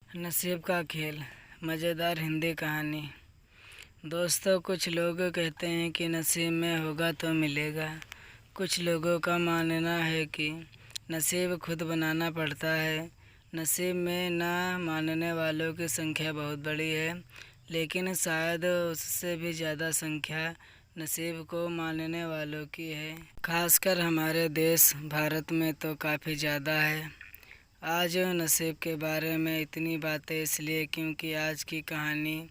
नसीब का खेल, मज़ेदार हिंदी कहानी। दोस्तों, कुछ लोग कहते हैं कि नसीब में होगा तो मिलेगा। कुछ लोगों का मानना है कि नसीब खुद बनाना पड़ता है। नसीब में ना मानने वालों की संख्या बहुत बड़ी है, लेकिन शायद उससे भी ज़्यादा संख्या नसीब को मानने वालों की है। खासकर हमारे देश भारत में तो काफ़ी ज़्यादा है। आज नसीब के बारे में इतनी बातें इसलिए क्योंकि आज की कहानी,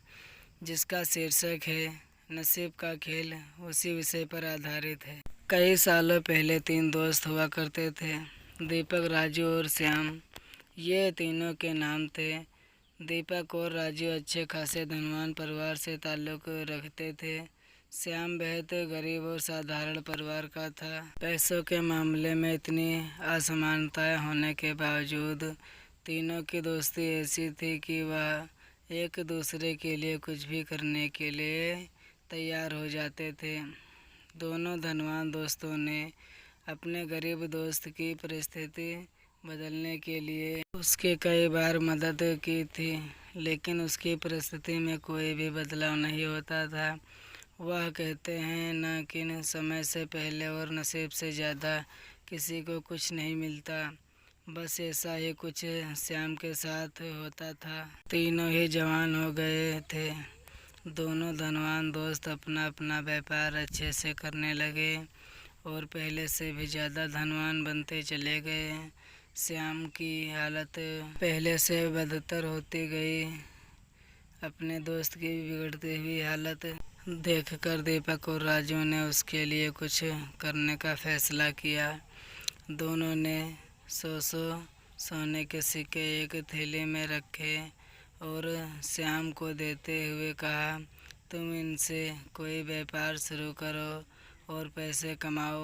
जिसका शीर्षक है नसीब का खेल, उसी विषय पर आधारित है। कई सालों पहले 3 दोस्त हुआ करते थे, दीपक, राजू और श्याम। ये तीनों के नाम थे। दीपक और राजू अच्छे खासे धनवान परिवार से ताल्लुक़ रखते थे। श्याम बेहद गरीब और साधारण परिवार का था। पैसों के मामले में इतनी असमानताएं होने के बावजूद तीनों की दोस्ती ऐसी थी कि वह एक दूसरे के लिए कुछ भी करने के लिए तैयार हो जाते थे। दोनों धनवान दोस्तों ने अपने गरीब दोस्त की परिस्थिति बदलने के लिए उसकी कई बार मदद की थी, लेकिन उसकी परिस्थिति में कोई भी बदलाव नहीं होता था। वह कहते हैं न कि समय से पहले और नसीब से ज़्यादा किसी को कुछ नहीं मिलता। बस ऐसा ही कुछ श्याम के साथ होता था। तीनों ही जवान हो गए थे। दोनों धनवान दोस्त अपना अपना व्यापार अच्छे से करने लगे और पहले से भी ज़्यादा धनवान बनते चले गए। श्याम की हालत पहले से बदतर होती गई। अपने दोस्त की बिगड़ती हुई हालत देखकर दीपक और राजू ने उसके लिए कुछ करने का फैसला किया। दोनों ने 100 सोने के सिक्के एक थैली में रखे और श्याम को देते हुए कहा, तुम इनसे कोई व्यापार शुरू करो और पैसे कमाओ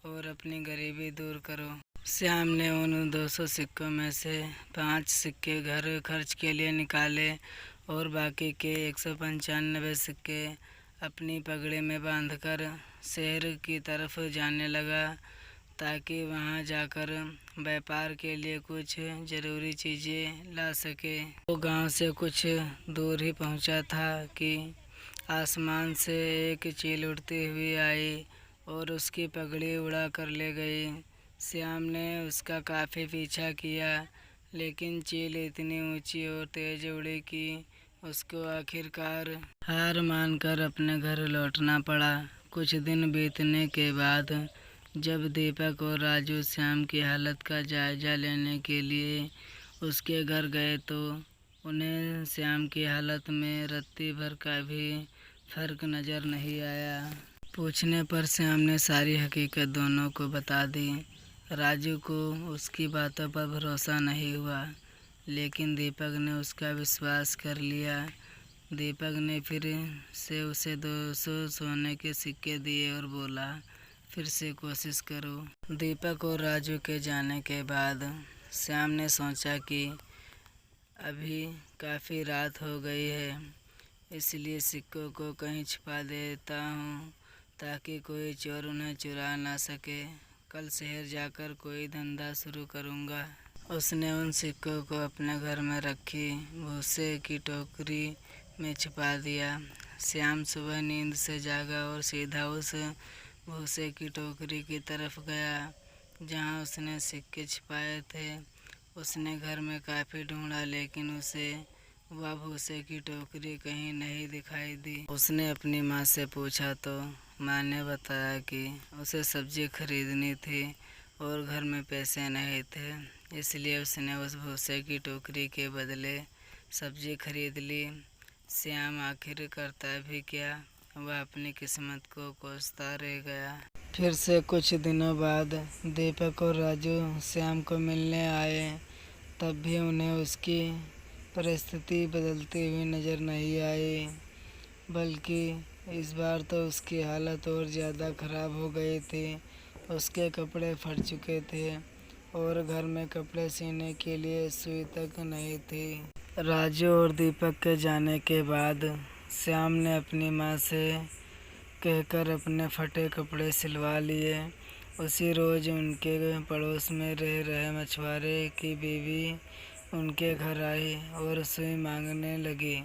और अपनी गरीबी दूर करो। श्याम ने उन 200 सिक्कों में से 5 सिक्के घर खर्च के लिए निकाले और बाकी के 195 सिक्के अपनी पगड़ी में बांधकर शहर की तरफ जाने लगा, ताकि वहां जाकर व्यापार के लिए कुछ ज़रूरी चीज़ें ला सके। वो गांव से कुछ दूर ही पहुंचा था कि आसमान से एक चील उड़ती हुई आई और उसकी पगड़ी उड़ा कर ले गई। श्याम ने उसका काफ़ी पीछा किया, लेकिन चील इतनी ऊंची और तेज उड़ी कि उसको आखिरकार हार मानकर अपने घर लौटना पड़ा। कुछ दिन बीतने के बाद जब दीपक और राजू श्याम की हालत का जायजा लेने के लिए उसके घर गए तो उन्हें श्याम की हालत में रत्ती भर का भी फर्क नज़र नहीं आया। पूछने पर श्याम ने सारी हकीकत दोनों को बता दी। राजू को उसकी बातों पर भरोसा नहीं हुआ, लेकिन दीपक ने उसका विश्वास कर लिया। दीपक ने फिर से उसे 200 सोने के सिक्के दिए और बोला, फिर से कोशिश करो। दीपक और राजू के जाने के बाद श्याम ने सोचा कि अभी काफ़ी रात हो गई है, इसलिए सिक्कों को कहीं छिपा देता हूँ ताकि कोई चोर उन्हें चुरा ना सके। कल शहर जाकर कोई धंधा शुरू करूँगा। उसने उन सिक्कों को अपने घर में रखी भूसे की टोकरी में छिपा दिया। श्याम सुबह नींद से जागा और सीधा उस भूसे की टोकरी की तरफ गया जहां उसने सिक्के छिपाए थे। उसने घर में काफ़ी ढूंढा, लेकिन उसे वह भूसे की टोकरी कहीं नहीं दिखाई दी। उसने अपनी माँ से पूछा तो माँ ने बताया कि उसे सब्जी खरीदनी थी और घर में पैसे नहीं थे, इसलिए उसने उस भूसे की टोकरी के बदले सब्जी खरीद ली। श्याम आखिर करता भी क्या, वह अपनी किस्मत को कोसता रह गया। फिर से कुछ दिनों बाद दीपक और राजू श्याम को मिलने आए। तब भी उन्हें उसकी परिस्थिति बदलती हुई नज़र नहीं आई, बल्कि इस बार तो उसकी हालत और ज़्यादा ख़राब हो गई थी। उसके कपड़े फट चुके थे और घर में कपड़े सीने के लिए सुई तक नहीं थी। राजू और दीपक के जाने के बाद श्याम ने अपनी माँ से कहकर अपने फटे कपड़े सिलवा लिए। उसी रोज़ उनके पड़ोस में रह रहे मछुआरे की बीवी उनके घर आई और सुई मांगने लगी।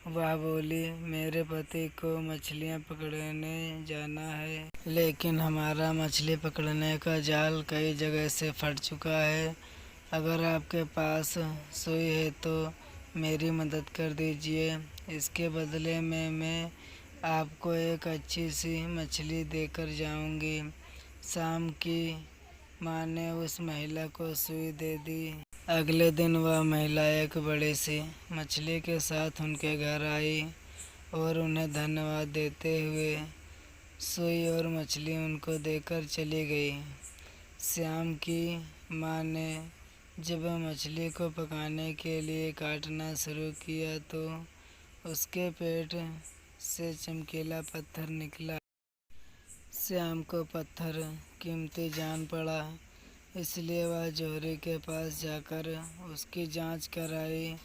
वह बोली, मेरे पति को मछलियाँ पकड़ने जाना है, लेकिन हमारा मछली पकड़ने का जाल कई जगह से फट चुका है। अगर आपके पास सुई है तो मेरी मदद कर दीजिए। इसके बदले में मैं आपको एक अच्छी सी मछली देकर जाऊंगी। शाम की माँ ने उस महिला को सुई दे दी। अगले दिन वह महिला एक बड़ी सी मछली के साथ उनके घर आई और उन्हें धन्यवाद देते हुए सुई और मछली उनको देकर चली गई। श्याम की माँ ने जब मछली को पकाने के लिए काटना शुरू किया तो उसके पेट से चमकीला पत्थर निकला। श्याम को पत्थर कीमती जान पड़ा, इसलिए वह जौहरी के पास जाकर उसकी जांच कराई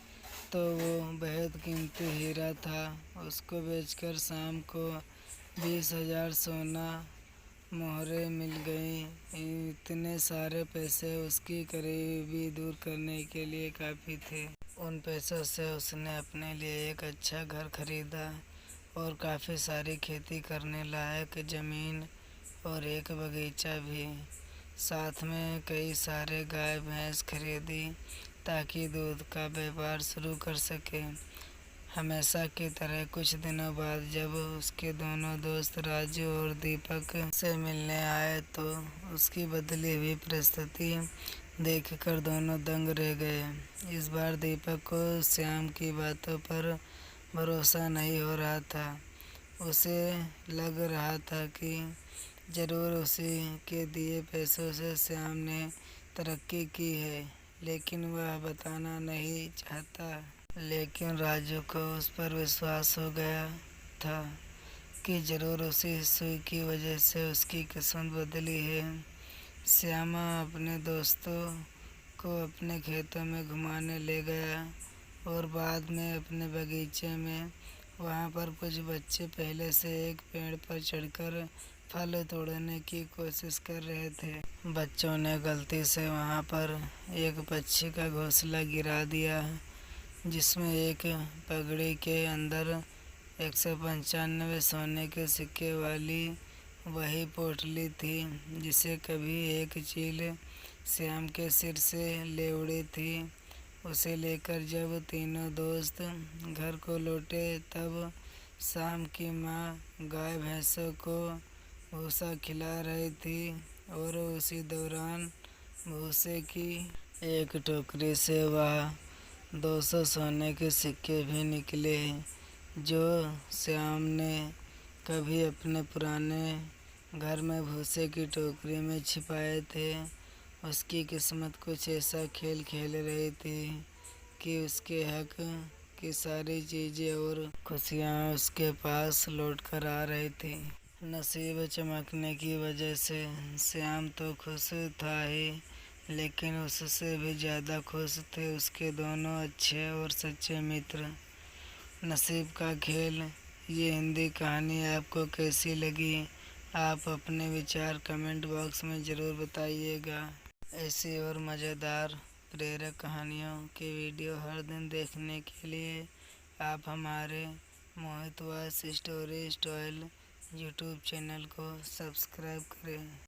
तो वो बेहद कीमती हीरा था। उसको बेचकर श्याम को 20,000 सोना मोहरें मिल गईं। इतने सारे पैसे उसकी गरीबी दूर करने के लिए काफ़ी थे। उन पैसों से उसने अपने लिए एक अच्छा घर खरीदा और काफ़ी सारी खेती करने लायक ज़मीन और एक बगीचा भी। साथ में कई सारे गाय भैंस खरीदी ताकि दूध का व्यापार शुरू कर सके। हमेशा की तरह कुछ दिनों बाद जब उसके दोनों दोस्त राजू और दीपक से मिलने आए तो उसकी बदली हुई परिस्थिति देखकर दोनों दंग रह गए। इस बार दीपक को श्याम की बातों पर भरोसा नहीं हो रहा था। उसे लग रहा था कि जरूर उसी के दिए पैसों से श्याम ने तरक्की की है, लेकिन वह बताना नहीं चाहता। लेकिन राजू को उस पर विश्वास हो गया था कि जरूर उसी सुई की वजह से उसकी किस्मत बदली है। श्यामा अपने दोस्तों को अपने खेतों में घुमाने ले गया और बाद में अपने बगीचे में। वहाँ पर कुछ बच्चे पहले से एक पेड़ पर चढ़कर फल तोड़ने की कोशिश कर रहे थे। बच्चों ने गलती से वहाँ पर एक पक्षी का घोंसला गिरा दिया, जिसमें एक पगड़ी के अंदर 195 सोने के सिक्के वाली वही पोटली थी जिसे कभी एक चील श्याम के सिर से ले उड़ी थी। उसे लेकर जब तीनों दोस्त घर को लौटे तब श्याम की माँ गाय भैंसों को भूसा खिला रही थी और उसी दौरान भूसे की एक टोकरी से वह 200 सोने के सिक्के भी निकले जो श्याम ने कभी अपने पुराने घर में भूसे की टोकरी में छिपाए थे। उसकी किस्मत कुछ ऐसा खेल खेल रही थी कि उसके हक की सारी चीज़ें और खुशियाँ उसके पास लौट कर आ रही थी। नसीब चमकने की वजह से श्याम तो खुश था ही, लेकिन उससे भी ज़्यादा खुश थे उसके दोनों अच्छे और सच्चे मित्र। नसीब का खेल ये हिंदी कहानी आपको कैसी लगी? आप अपने विचार कमेंट बॉक्स में ज़रूर बताइएगा। ऐसी और मज़ेदार प्रेरक कहानियों के वीडियो हर दिन देखने के लिए आप हमारे Mohit voice story style YouTube channel को सब्सक्राइब करें।